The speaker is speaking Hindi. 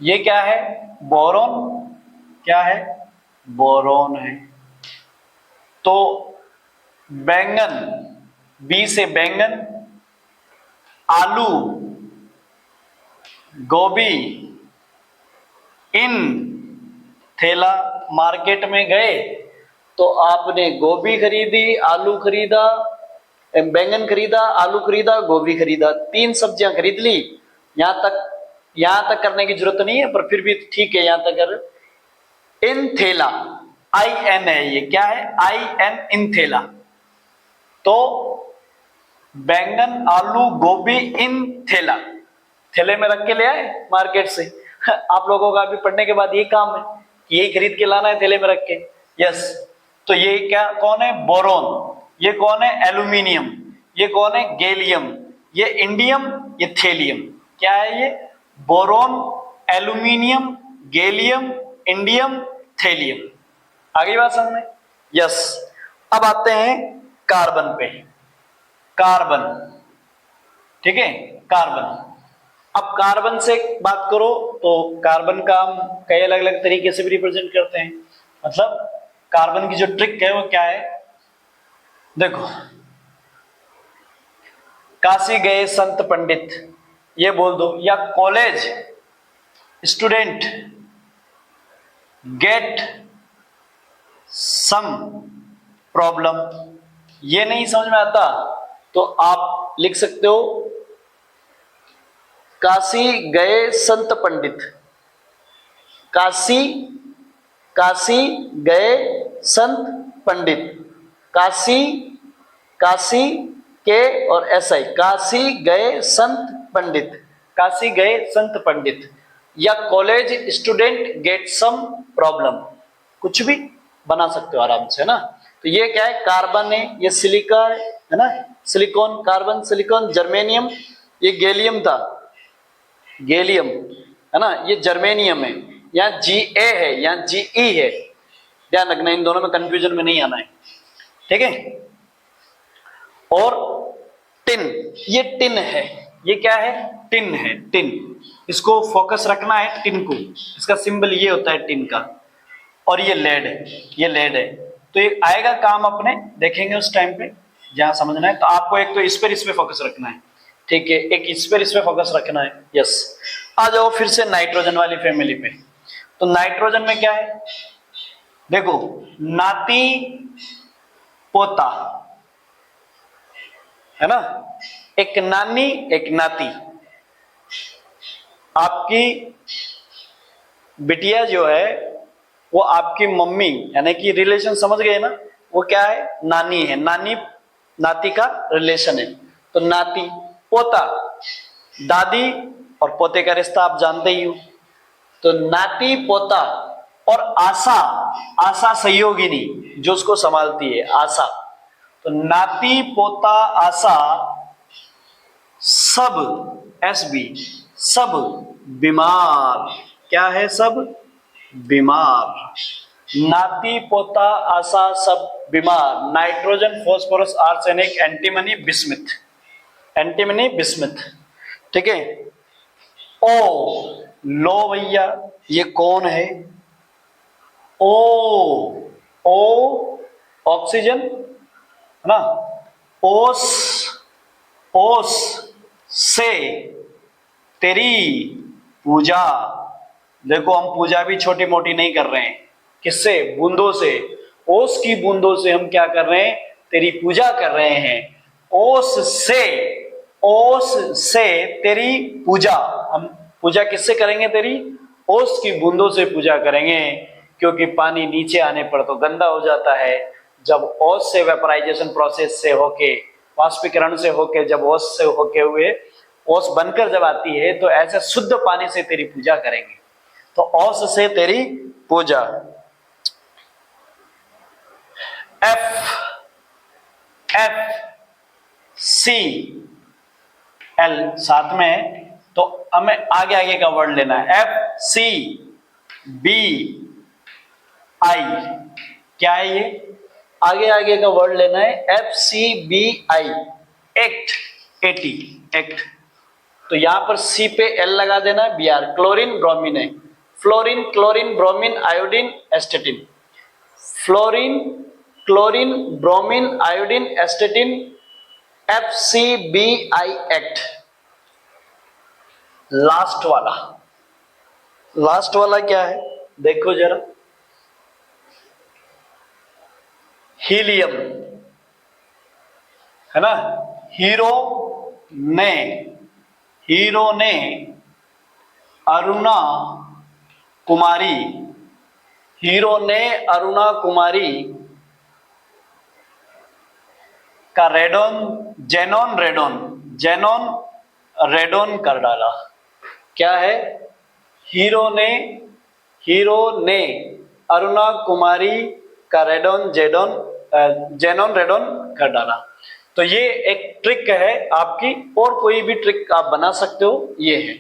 ये क्या है? बोरोन। क्या है? बोरोन है। तो बैंगन, बी से बैंगन, आलू, गोभी, इन थैला। मार्केट में गए तो आपने गोभी खरीदी, आलू खरीदा, बैंगन खरीदा, आलू खरीदा, गोभी खरीदा, 3 सब्जियां खरीद ली। यहां तक करने की जरूरत नहीं है, पर फिर भी ठीक है, यहां तक कर। इन थैला, आई एन है, ये क्या है? आई एन, इन थैला। तो बैंगन, आलू, गोभी, इन थैला, थैले में रख के ले आए मार्केट से। आप लोगों का अभी पढ़ने के बाद ये काम है कि यही खरीद के लाना है थैले में रख के। यस। तो ये क्या, कौन है? बोरोन। ये कौन है? एल्यूमिनियम। ये कौन है? गैलियम। ये इंडियम, ये थेलियम। क्या है ये? Boron, aluminium, gallium, indium, thallium. आगे बात समझ में? यस। अब आते हैं कार्बन पे। कार्बन, ठीक है, कार्बन। अब कार्बन से बात करो तो कार्बन का हम कई अलग अलग तरीके से भी रिप्रेजेंट करते हैं। मतलब कार्बन की जो ट्रिक है वो क्या है? देखो, काशी गए संत पंडित, ये बोल दो, या college student get some problem, ये नहीं समझ में आता तो आप लिख सकते हो काशी गए संत पंडित। काशी, काशी गए संत पंडित। काशी, काशी के और ऐसा ही, काशी गए संत पंडित, काशी गए संत पंडित। या college student get some problem, कुछ भी बना सकते हो आराम से, है ना। तो ये क्या है? कार्बन है, ये सिलिका है ना, सिलिकॉन, कार्बन, सिलिकॉन, जर्मेनियम, ये गैलियम था, गैलियम, है ना, ये जर्मेनियम है। यहाँ Ga है, यहाँ Ge है, ध्यान रखना, इन दोनों में कंफ्यूजन में नहीं आना है, ठीक है। और टिन, ये टिन है, ये क्या है? टिन है, टिन। इसको फोकस रखना है, टिन को, इसका सिंबल ये होता है टिन का। और ये लेड है, ये लेड है। तो ये आएगा काम अपने, देखेंगे उस टाइम पे जहां समझना है। तो आपको एक तो इस पे फोकस रखना है, ठीक है, एक इस पे फोकस रखना है। यस। आ जाओ फिर से नाइट्रोजन वाली फैमिली पे। तो नाइट्रोजन में क्या है? देखो, नाती पोता, है ना, एक नानी एक नाती। आपकी बिटिया जो है वो आपकी मम्मी, यानी कि रिलेशन समझ गए ना, वो क्या है? नानी है, नानी नाती का रिलेशन है। तो नाती, पोता, दादी और पोते का रिश्ता आप जानते ही हो। तो नाती पोता, और आशा, आशा सहयोगिनी जो उसको संभालती है, आशा। तो नाती पोता आशा सब, एस बी, सब बीमार। क्या है? सब बीमार। नाती पोता आशा सब बीमार। Nitrogen, phosphorus, arsenic, antimony, bismuth, antimony, bismuth, ठीक है। ओ, लो भैया, ये कौन है? ओ, ओ ऑक्सीजन, है ना। ओस, ओस से तेरी पूजा। देखो, हम पूजा भी छोटी मोटी नहीं कर रहे हैं। किससे? बूंदों से। ओस की बूंदों से हम क्या कर रहे हैं? तेरी पूजा कर रहे हैं। ओस से, ओस से तेरी पूजा। हम पूजा किससे करेंगे? तेरी ओस की बूंदों से पूजा करेंगे, क्योंकि पानी नीचे आने पर तो गंदा हो जाता है। जब ओस से वेपराइजेशन प्रोसेस से होके, वाष्पीकरण से होके, जब ओस से होके हुए ओस बनकर जब आती है, तो ऐसे शुद्ध पानी से तेरी पूजा करेंगे। तो ओस से तेरी पूजा। एफ, एफ सी एल साथ में है, तो हमें आगे आगे का वर्ड लेना है। एफ सी बी आई, क्या है ये? आगे आगे का वर्ड लेना है। F C B I, act, at, act. तो यहां पर सी पे एल लगा देना है, Br। क्लोरीन ब्रोमीन है, fluorine, chlorine, bromine, iodine, एस्टेटिन। Fluorine, chlorine, bromine, iodine, एस्टेटिन, FCBI act. Last वाला क्या है देखो जरा, हीलियम है ना। हीरो ने अरुणा कुमारी, हीरो ने अरुणा कुमारी का जेनॉन रेडोन कर डाला। क्या है, हीरो ने अरुणा कुमारी का जेनॉन रेडोन कर डाला। तो ये एक ट्रिक है आपकी, और कोई भी ट्रिक आप बना सकते हो, ये है।